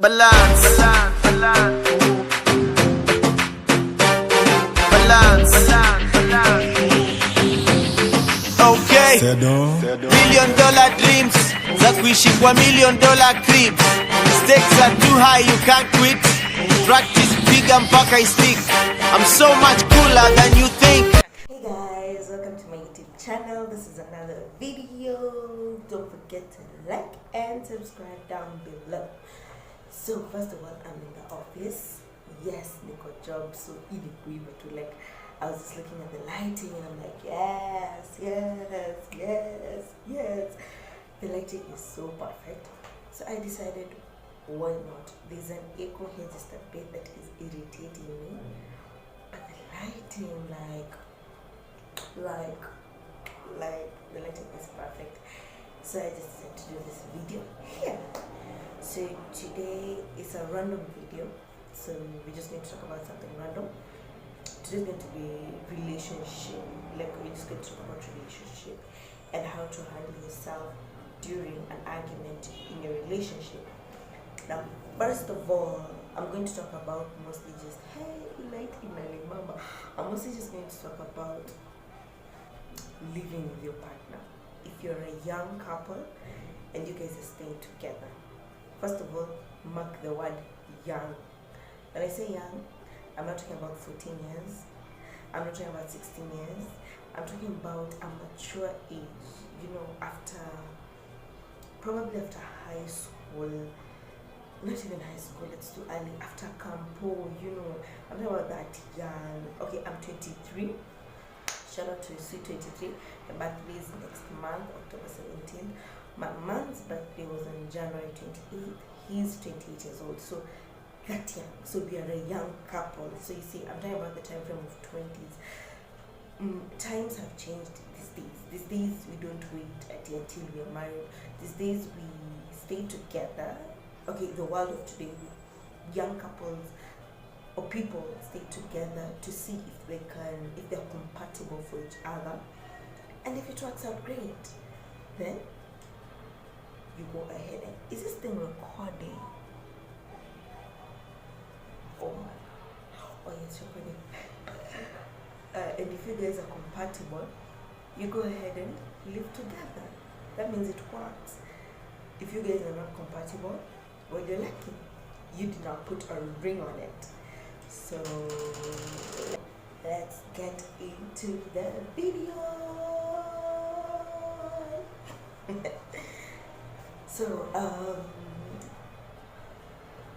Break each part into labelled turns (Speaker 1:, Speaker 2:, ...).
Speaker 1: Balance. Okay. $1,000,000 dreams za kuishi kwa $1,000,000 cribs. Stakes are too high, you can't quit. Practice bigger mpaka I stick. I'm so much cooler than you think.
Speaker 2: Hey guys, welcome to my YouTube channel. This is another video. Don't forget to like and subscribe down below. So first of all, I'm in the office. Yes, Nico job. So I was just looking at the lighting and I'm like, yes. The lighting is so perfect. So I decided, why not? There's an echo here just a bit that is irritating me. But the lighting, like the lighting is perfect. So I just decided to do this video here. So today is a random video. So we just need to talk about something random. Today's going to be relationship. Like we're just going to talk about relationship and how to handle yourself during an argument in your relationship. Now, first of all, I'm going to talk about mostly just mama. I'm mostly just going to talk about living with your partner. If you're a young couple and you guys are staying together, first of all, mark the word young. When I say young, I'm not talking about 14 years. I'm not talking about 16 years. I'm talking about a mature age. Probably after high school. Not even high school, it's too early. After campo, I'm talking about that young. Okay, I'm 23. Shout out to Sweet 23. My birthday is next month, October 17th. My man's birthday was on January 28th. He's 28 years old. So that young. So we are a young couple. So you see, I'm talking about the time frame of 20s. Times have changed these days. These days we don't wait until we are married. These days we stay together. Okay, the world of today, young couples or people stay together to see if they're compatible for each other. And if it works out great, then you go ahead and is this thing recording? Oh yes, recording. And if you guys are compatible, you go ahead and live together. That means it works. If you guys are not compatible, well, you're lucky. You did not put a ring on it. So let's get into the video. So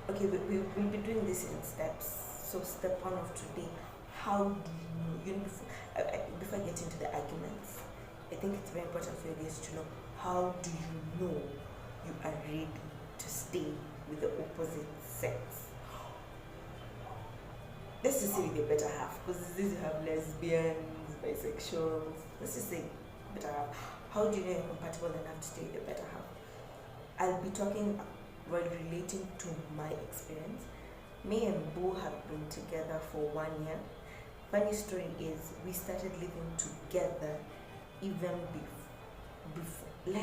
Speaker 2: okay, we'll be doing this in steps. So step one of today, how do you before I get into the arguments, I think it's very important for you guys to know, how do you know you are ready to stay with the opposite sex? Let's just say with your better half, because these you have lesbians, bisexuals. Let's just say better half. How do you know you're compatible enough to stay with your better half? I'll be talking while relating to my experience. Me and Boo have been together for 1 year. Funny story is, we started living together even before.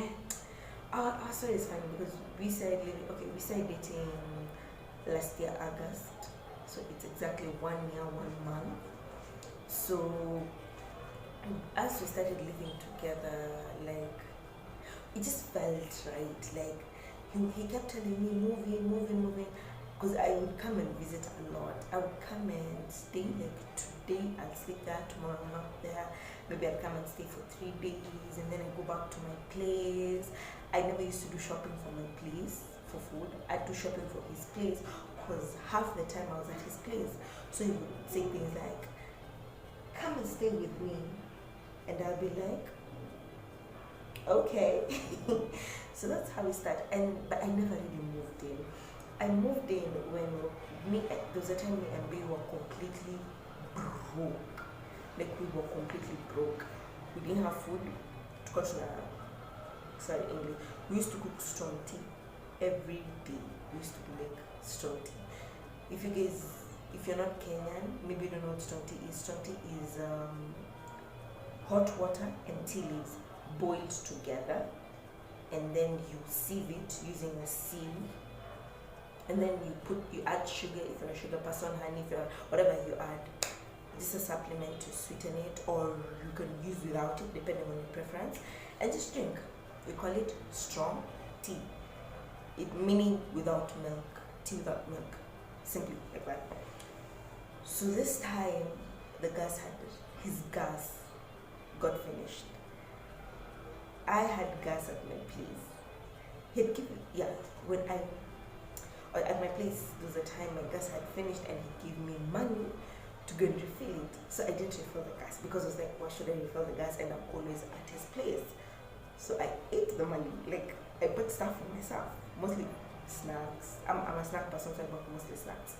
Speaker 2: Our story is funny because we started dating last year, August. So it's exactly 1 year, 1 month. So as we started living together, it just felt right. He kept telling me, moving. Because I would come and visit a lot. I would come and stay, today I'll sleep there, tomorrow I'm not there. Maybe I'll come and stay for 3 days and then I go back to my place. I never used to do shopping for my place, for food. I'd do shopping for his place because half the time I was at his place. So he would say things like, come and stay with me. And I'll be like, okay. So that's how we started. But I never really moved in. I moved in when there was a time me and B were completely broke. We were completely broke. We didn't have food. English. We used to cook strong tea every day. We used to make strong tea. If you're not Kenyan, maybe you don't know what strong tea is. Strong tea is hot water and tea leaves boiled together, and then you sieve it using a sieve. and then you add sugar if you're a sugar person, honey if you're whatever you add. This is a supplement to sweeten it, or you can use without it depending on your preference, and just drink. We call it strong tea. It meaning without milk, tea without milk, simply like that. So this time his gas got finished. I had gas at my place. He'd given, when at my place there was a time my gas had finished and he gave me money to go and refill it. So I didn't refill the gas because I was like, why should I refill the gas, and I'm always at his place. So I ate the money. Like, I bought stuff for myself, mostly snacks. I'm a snack person, so I bought mostly snacks.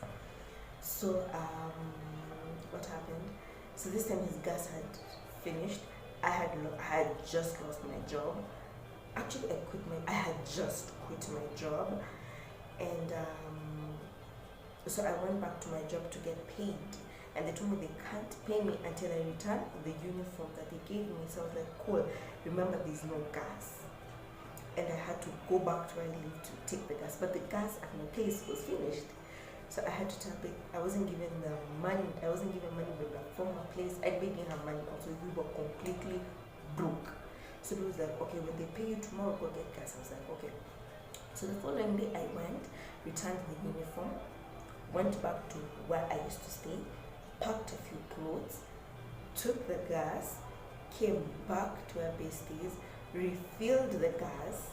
Speaker 2: So what happened? So this time his gas had finished. I had just lost my job. Actually, I had just quit my job, and so I went back to my job to get paid. And they told me they can't pay me until I return the uniform that they gave me. So I was like, cool, remember there's no gas. And I had to go back to where I lived to take the gas. But the gas at my place was finished. So I had to tell them I wasn't given the money. I wasn't given money from my place. I didn't have money also. We were completely broke. So it was like, okay, when they pay you tomorrow, go get gas. I was like, okay. So the following day I went, returned the uniform, went back to where I used to stay, packed a few clothes, took the gas, came back to where base stays, refilled the gas,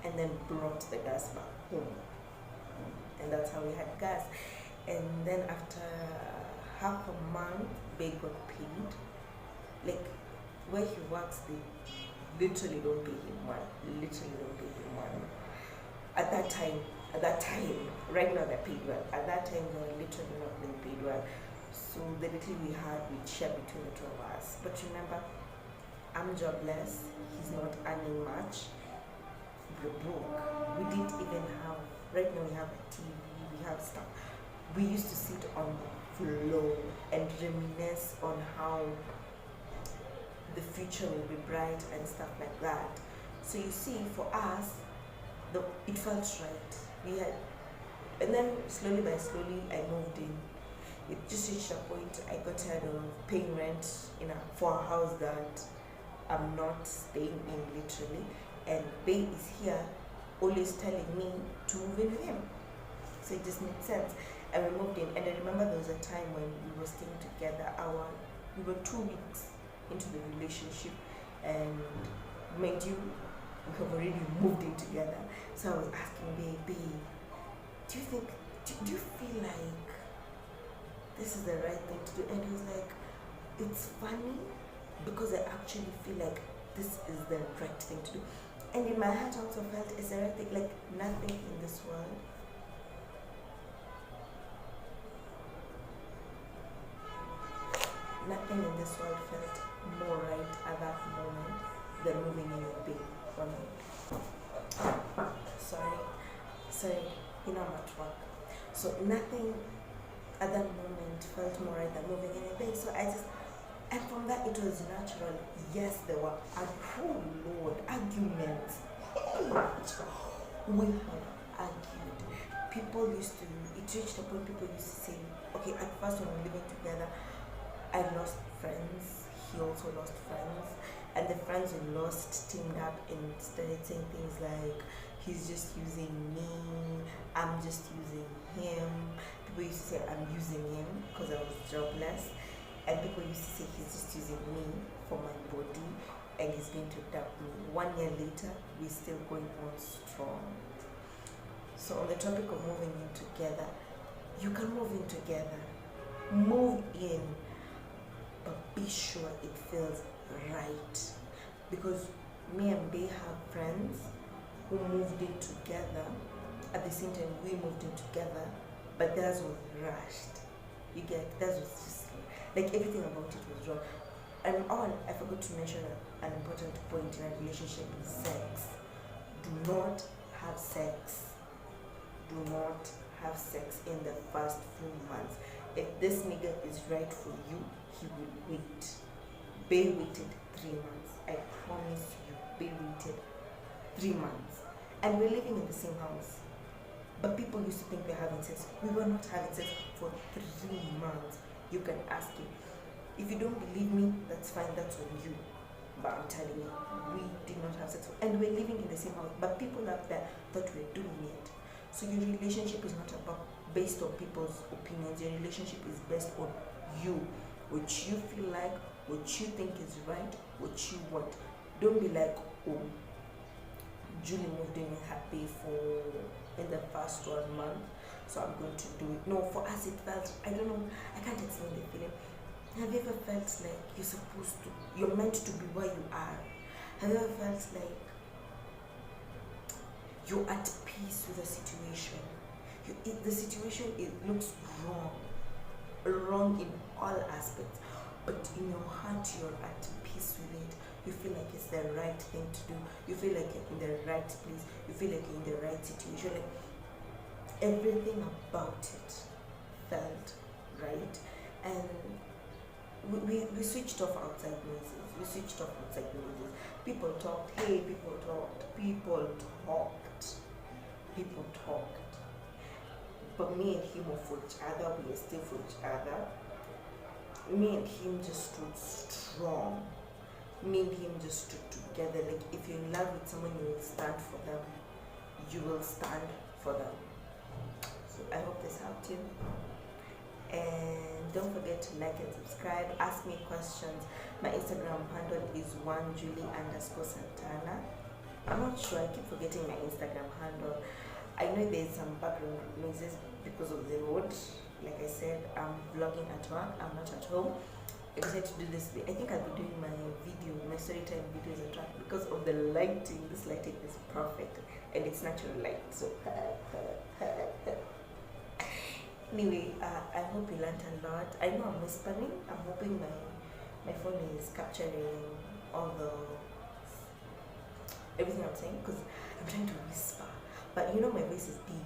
Speaker 2: and then brought the gas back home. And that's how we had gas. And then after half a month, Bay got paid. Like, where he works, they literally don't pay him well. Literally don't pay him well. At that time, right now they're paid well. At that time, they were literally not being paid well. So the little we shared between the two of us. But remember, I'm jobless, he's not earning much, we're broke. We didn't even have, right now we have a TV, we have stuff. We used to sit on the floor and reminisce on how the future will be bright and stuff like that. So you see, for us, it felt right. And then slowly by slowly, I moved in. It just reached a point I got tired of paying rent for a house that I'm not staying in literally, and Bay is here always telling me to move in with him. So it just made sense. And we moved in, and I remember there was a time when we were staying together. We were 2 weeks into the relationship, and mind you, we have already moved in together. So I was asking Bay, do you feel like this is the right thing to do? And he was like, it's funny because I actually feel like this is the right thing to do. And in my heart I also felt it's the right thing. Like, nothing in this world felt more right at that moment than moving in with Bay for me. Sorry, I'm at work. So nothing at that moment felt more right than moving in with Bay. So and from that it was natural. Yes, there were arguments. We have argued. It reached a point people used to say, okay, at first when we were living together, I lost friends, he also lost friends, and the friends we lost teamed up and started saying things like, he's just using me, I'm just using him. People used to say I'm using him because I was jobless, and people used to say he's just using me for my body and he's going to adopt me. 1 year later, we're still going on strong. So on the topic of moving in together, you can move in together, move in, but be sure it feels right. Because me and Bay have friends who moved in together. At the same time, we moved in together, but theirs was rushed. You get, theirs was just like everything about it was wrong. And I forgot to mention an important point in a relationship is sex. Do not have sex. Do not have sex in the first few months. If this nigga is right for you, he will wait. Bay waited 3 months. I promise you, Bay waited 3 months. And we're living in the same house. But people used to think we're having sex. We were not having sex for 3 months. You can ask him. If you don't believe me, that's fine, that's on you. But I'm telling you, we did not have sex. And we're living in the same house. But people out there thought we're doing it. So your relationship is not about based on people's opinions. Your relationship is based on you. What you feel like, what you think is right, what you want. Don't be like, oh, Julie moved in happy in the first 1 month, so I'm going to do it. No, for us it felt, I don't know, I can't explain the feeling. Have you ever felt like you're meant to be where you are? Have you ever felt like you're at peace with the situation? The situation, it looks wrong in all aspects, but in your heart you're at peace with it. You feel like it's the right thing to do. You feel like you're in the right place. You feel like you're in the right situation. Like everything about it felt right. And we switched off outside noises. People talked. Hey, people talked. But me and him were for each other. We were still for each other. Me and him just stood strong. Me and him just stood together. Like if you're in love with someone, you will stand for them. You will stand for them. So I hope this helped you. And don't forget to like and subscribe. Ask me questions. My Instagram handle is @1julie_Santana. I'm not sure. I keep forgetting my Instagram handle. I know there's some background noises because of the road. Like I said, I'm vlogging at work. I'm not at home. I decided to do this. I think I'll be doing my story time videos at work because of the lighting. This lighting is perfect and it's natural light. So anyway, I hope you learned a lot. I know I'm whispering. I'm hoping my phone is capturing all everything I'm saying because I'm trying to whisper. But you know my voice is big.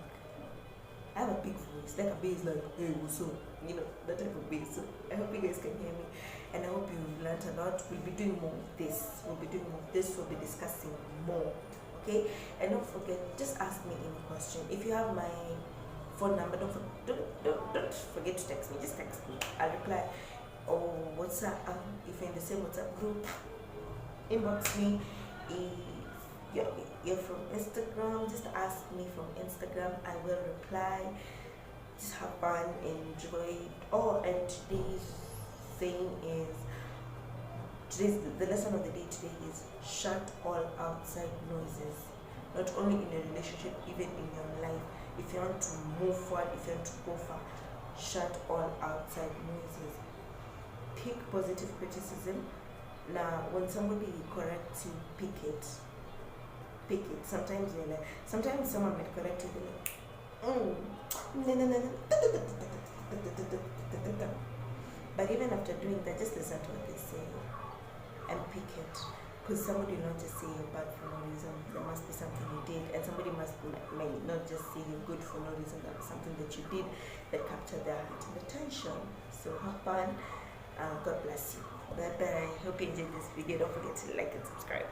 Speaker 2: I have a big voice, like a bass, like, hey, what's up? You know, that type of bass. So I hope you guys can hear me. And I hope you've learned a lot. We'll be doing more of this. We'll be discussing more. Okay? And don't forget, just ask me any question. If you have my phone number, don't forget to text me. Just text me. I'll reply. Or WhatsApp. If you're in the same WhatsApp group, inbox me. If you're from Instagram, just ask me from Instagram. I will reply. Just have fun, enjoy. And today's the lesson of the day today is shut all outside noises. Not only in a relationship, even in your life. If you want to move forward, if you want to go far, shut all outside noises. Pick positive criticism. Now, when somebody corrects you, pick it. Sometimes someone might correct you, like, but even after doing that, just listen to what they say and pick it. Because somebody will not just say you're bad for no reason. There must be something you did, and somebody might not just say you're good for no reason. That's something that you did that captured their heart and attention. So have fun. God bless you. Bye bye. Hope you enjoyed this video. Don't forget to like and subscribe.